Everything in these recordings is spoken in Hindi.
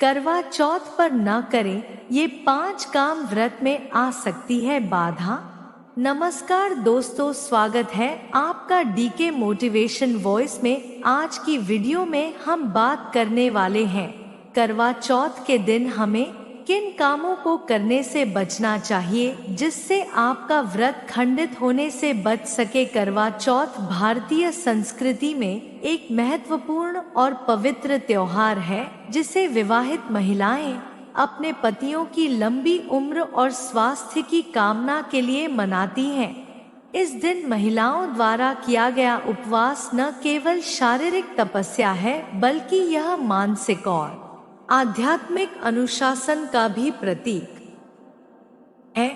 करवा चौथ पर न करें, ये 5 काम व्रत में आ सकती है बाधा। नमस्कार दोस्तों, स्वागत है आपका डीके मोटिवेशन वॉइस में। आज की वीडियो में हम बात करने वाले हैं करवा चौथ के दिन हमें किन कामों को करने से बचना चाहिए जिससे आपका व्रत खंडित होने से बच सके। करवा चौथ भारतीय संस्कृति में एक महत्वपूर्ण और पवित्र त्योहार है जिसे विवाहित महिलाएं अपने पतियों की लंबी उम्र और स्वास्थ्य की कामना के लिए मनाती हैं। इस दिन महिलाओं द्वारा किया गया उपवास न केवल शारीरिक तपस्या है बल्कि यह मानसिक और आध्यात्मिक अनुशासन का भी प्रतीक है।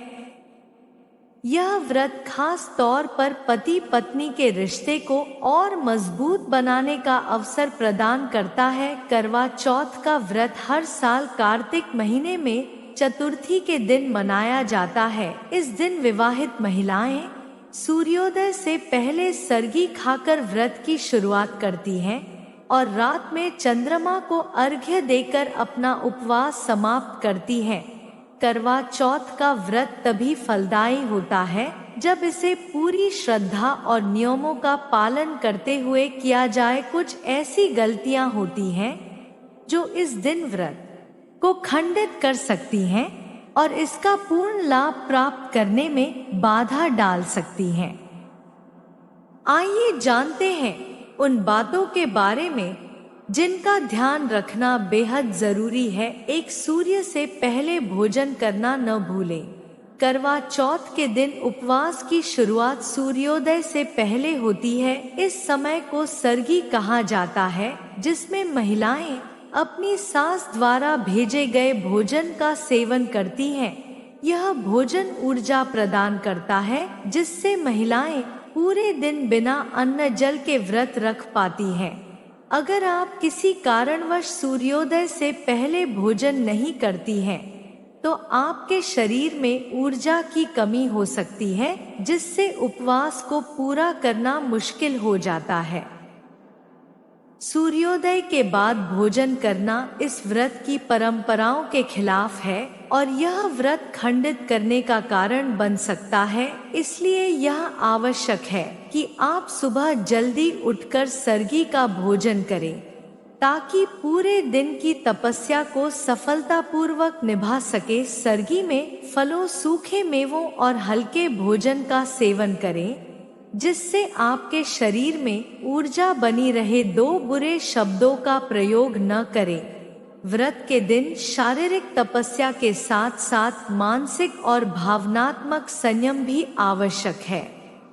यह व्रत खास तौर पर पति पत्नी के रिश्ते को और मजबूत बनाने का अवसर प्रदान करता है। करवा चौथ का व्रत हर साल कार्तिक महीने में चतुर्थी के दिन मनाया जाता है। इस दिन विवाहित महिलाएं सूर्योदय से पहले सरगी खाकर व्रत की शुरुआत करती हैं और रात में चंद्रमा को अर्घ्य देकर अपना उपवास समाप्त करती हैं। करवा चौथ का व्रत तभी फलदायी होता है जब इसे पूरी श्रद्धा और नियमों का पालन करते हुए किया जाए। कुछ ऐसी गलतियां होती हैं जो इस दिन व्रत को खंडित कर सकती हैं और इसका पूर्ण लाभ प्राप्त करने में बाधा डाल सकती हैं। आइए जानते हैं उन बातों के बारे में जिनका ध्यान रखना बेहद जरूरी है। एक, सूर्य से पहले भोजन करना न भूलें। करवा चौथ के दिन उपवास की शुरुआत सूर्योदय से पहले होती है। इस समय को सरगी कहा जाता है जिसमें महिलाएं अपनी सास द्वारा भेजे गए भोजन का सेवन करती हैं। यह भोजन ऊर्जा प्रदान करता है जिससे महिलाएं पूरे दिन बिना अन्न जल के व्रत रख पाती हैं। अगर आप किसी कारणवश सूर्योदय से पहले भोजन नहीं करती हैं, तो आपके शरीर में ऊर्जा की कमी हो सकती है जिससे उपवास को पूरा करना मुश्किल हो जाता है। सूर्योदय के बाद भोजन करना इस व्रत की परंपराओं के खिलाफ है और यह व्रत खंडित करने का कारण बन सकता है। इसलिए यह आवश्यक है कि आप सुबह जल्दी उठकर सरगी का भोजन करें ताकि पूरे दिन की तपस्या को सफलतापूर्वक निभा सके। सरगी में फलों, सूखे मेवों और हल्के भोजन का सेवन करें जिससे आपके शरीर में ऊर्जा बनी रहे। 2 बुरे शब्दों का प्रयोग न करें। व्रत के दिन शारीरिक तपस्या के साथ साथ मानसिक और भावनात्मक संयम भी आवश्यक है।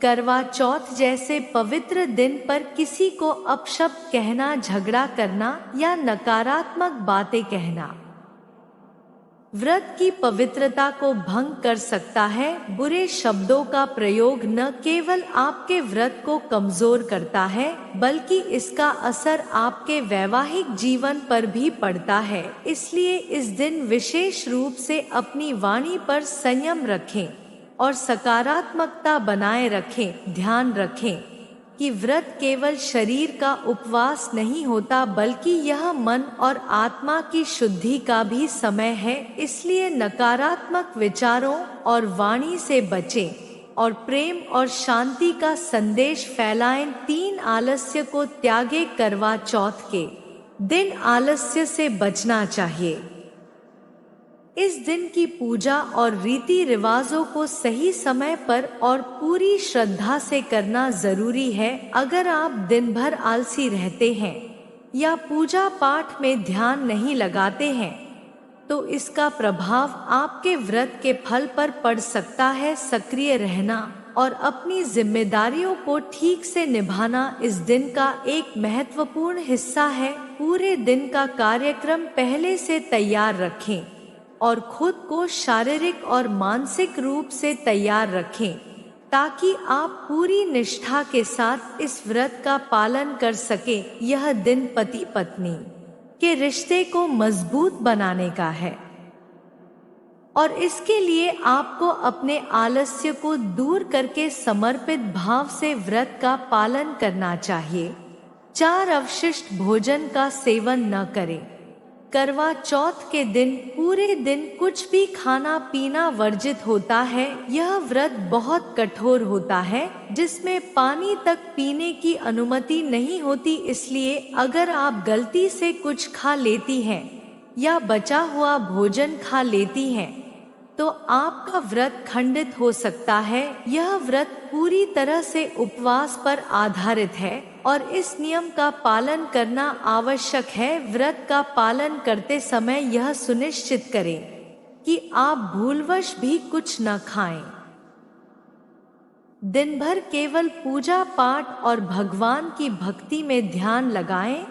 करवा चौथ जैसे पवित्र दिन पर किसी को अपशब्द कहना, झगड़ा करना या नकारात्मक बातें कहना व्रत की पवित्रता को भंग कर सकता है। बुरे शब्दों का प्रयोग न केवल आपके व्रत को कमजोर करता है बल्कि इसका असर आपके वैवाहिक जीवन पर भी पड़ता है। इसलिए इस दिन विशेष रूप से अपनी वाणी पर संयम रखें और सकारात्मकता बनाए रखें। ध्यान रखें कि व्रत केवल शरीर का उपवास नहीं होता बल्कि यह मन और आत्मा की शुद्धि का भी समय है। इसलिए नकारात्मक विचारों और वाणी से बचें और प्रेम और शांति का संदेश फैलाएं। 3, आलस्य को त्यागें। करवा चौथ के दिन आलस्य से बचना चाहिए। इस दिन की पूजा और रीति रिवाजों को सही समय पर और पूरी श्रद्धा से करना जरूरी है। अगर आप दिन भर आलसी रहते हैं या पूजा पाठ में ध्यान नहीं लगाते हैं तो इसका प्रभाव आपके व्रत के फल पर पड़ सकता है। सक्रिय रहना और अपनी जिम्मेदारियों को ठीक से निभाना इस दिन का एक महत्वपूर्ण हिस्सा है। पूरे दिन का कार्यक्रम पहले से तैयार रखें और खुद को शारीरिक और मानसिक रूप से तैयार रखें ताकि आप पूरी निष्ठा के साथ इस व्रत का पालन कर सकें। यह दिन पति पत्नी के रिश्ते को मजबूत बनाने का है और इसके लिए आपको अपने आलस्य को दूर करके समर्पित भाव से व्रत का पालन करना चाहिए। 4, अवशिष्ट भोजन का सेवन न करें। करवा चौथ के दिन पूरे दिन कुछ भी खाना पीना वर्जित होता है। यह व्रत बहुत कठोर होता है, जिसमें पानी तक पीने की अनुमति नहीं होती। इसलिए अगर आप गलती से कुछ खा लेती हैं या बचा हुआ भोजन खा लेती हैं तो आपका व्रत खंडित हो सकता है। यह व्रत पूरी तरह से उपवास पर आधारित है और इस नियम का पालन करना आवश्यक है। व्रत का पालन करते समय यह सुनिश्चित करें कि आप भूलवश भी कुछ न खाएं। दिन भर केवल पूजा पाठ और भगवान की भक्ति में ध्यान लगाएं,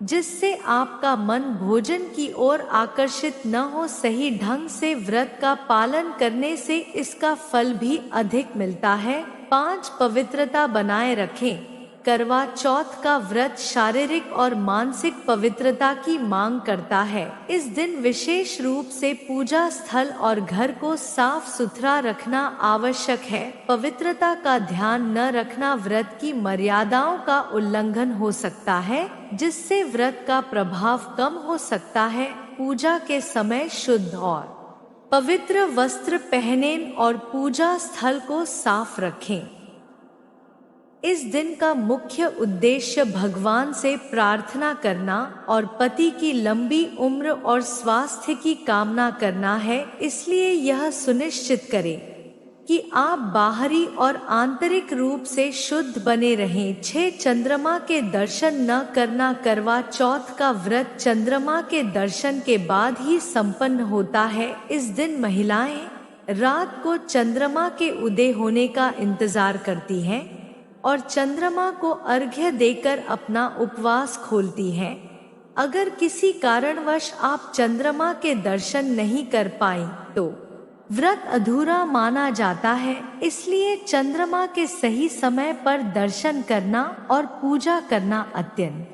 जिससे आपका मन भोजन की ओर आकर्षित न हो। सही ढंग से व्रत का पालन करने से इसका फल भी अधिक मिलता है। 5 पवित्रता बनाए रखें। करवा चौथ का व्रत शारीरिक और मानसिक पवित्रता की मांग करता है। इस दिन विशेष रूप से पूजा स्थल और घर को साफ सुथरा रखना आवश्यक है। पवित्रता का ध्यान न रखना व्रत की मर्यादाओं का उल्लंघन हो सकता है, जिससे व्रत का प्रभाव कम हो सकता है। पूजा के समय शुद्ध और पवित्र वस्त्र पहनें और पूजा स्थल को साफ रखें। इस दिन का मुख्य उद्देश्य भगवान से प्रार्थना करना और पति की लंबी उम्र और स्वास्थ्य की कामना करना है। इसलिए यह सुनिश्चित करें कि आप बाहरी और आंतरिक रूप से शुद्ध बने रहें। 6 चंद्रमा के दर्शन न करना। करवा चौथ का व्रत चंद्रमा के दर्शन के बाद ही संपन्न होता है। इस दिन महिलाएं रात को चंद्रमा के उदय होने का इंतजार करती हैं और चंद्रमा को अर्घ्य देकर अपना उपवास खोलती हैं। अगर किसी कारणवश आप चंद्रमा के दर्शन नहीं कर पाई तो व्रत अधूरा माना जाता है। इसलिए चंद्रमा के सही समय पर दर्शन करना और पूजा करना अत्यंत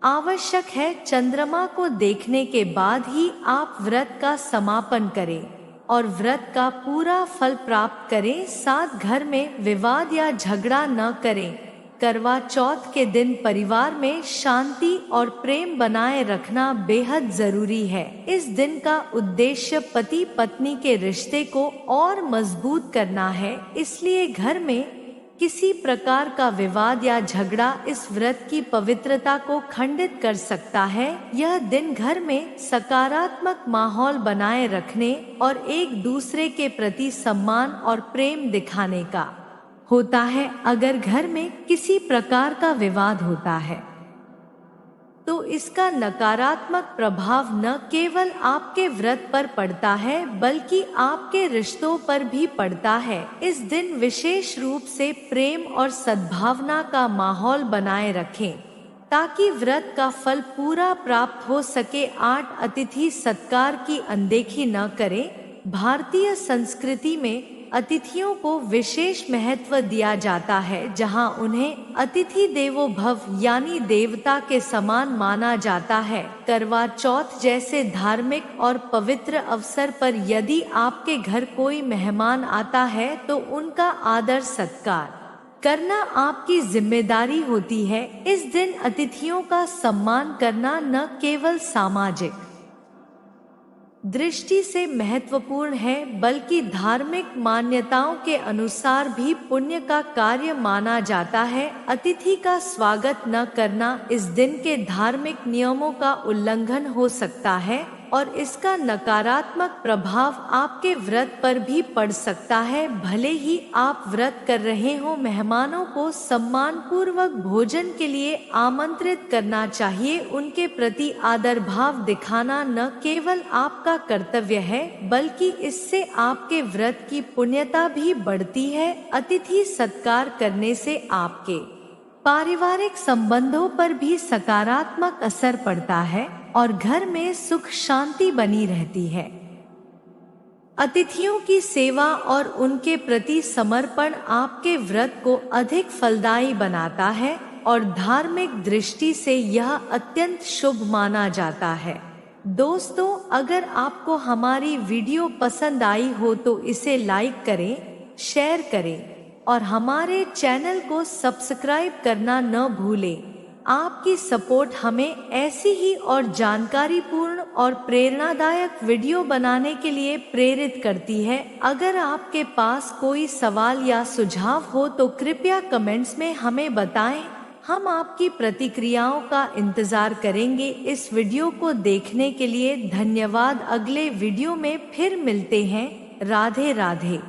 आवश्यक है। चंद्रमा को देखने के बाद ही आप व्रत का समापन करें और व्रत का पूरा फल प्राप्त करें। साथ घर में विवाद या झगड़ा न करें। करवा चौथ के दिन परिवार में शांति और प्रेम बनाए रखना बेहद जरूरी है। इस दिन का उद्देश्य पति पत्नी के रिश्ते को और मजबूत करना है। इसलिए घर में किसी प्रकार का विवाद या झगड़ा इस व्रत की पवित्रता को खंडित कर सकता है। यह दिन घर में सकारात्मक माहौल बनाए रखने और एक दूसरे के प्रति सम्मान और प्रेम दिखाने का होता है। अगर घर में किसी प्रकार का विवाद होता है तो इसका नकारात्मक प्रभाव न केवल आपके व्रत पर पड़ता है बल्कि आपके रिश्तों पर भी पड़ता है। इस दिन विशेष रूप से प्रेम और सद्भावना का माहौल बनाए रखें ताकि व्रत का फल पूरा प्राप्त हो सके। 8 अतिथि सत्कार की अनदेखी न करें। भारतीय संस्कृति में अतिथियों को विशेष महत्व दिया जाता है, जहां उन्हें अतिथि देवो भव यानी देवता के समान माना जाता है। करवा चौथ जैसे धार्मिक और पवित्र अवसर पर यदि आपके घर कोई मेहमान आता है तो उनका आदर सत्कार करना आपकी जिम्मेदारी होती है। इस दिन अतिथियों का सम्मान करना न केवल सामाजिक दृष्टि से महत्वपूर्ण है बल्कि धार्मिक मान्यताओं के अनुसार भी पुण्य का कार्य माना जाता है। अतिथि का स्वागत न करना इस दिन के धार्मिक नियमों का उल्लंघन हो सकता है और इसका नकारात्मक प्रभाव आपके व्रत पर भी पड़ सकता है। भले ही आप व्रत कर रहे हो, मेहमानों को सम्मान पूर्वक भोजन के लिए आमंत्रित करना चाहिए। उनके प्रति आदर भाव दिखाना न केवल आपका कर्तव्य है बल्कि इससे आपके व्रत की पुण्यता भी बढ़ती है। अतिथि सत्कार करने से आपके पारिवारिक संबंधों पर भी सकारात्मक असर पड़ता है और घर में सुख शांति बनी रहती है। अतिथियों की सेवा और उनके प्रति समर्पण आपके व्रत को अधिक फलदायी बनाता है और धार्मिक दृष्टि से यह अत्यंत शुभ माना जाता है। दोस्तों, अगर आपको हमारी वीडियो पसंद आई हो तो इसे लाइक करें, शेयर करें और हमारे चैनल को सब्सक्राइब करना न भूलें। आपकी सपोर्ट हमें ऐसी ही और जानकारीपूर्ण और प्रेरणादायक वीडियो बनाने के लिए प्रेरित करती है। अगर आपके पास कोई सवाल या सुझाव हो तो कृपया कमेंट्स में हमें बताएं। हम आपकी प्रतिक्रियाओं का इंतजार करेंगे। इस वीडियो को देखने के लिए धन्यवाद। अगले वीडियो में फिर मिलते हैं। राधे राधे।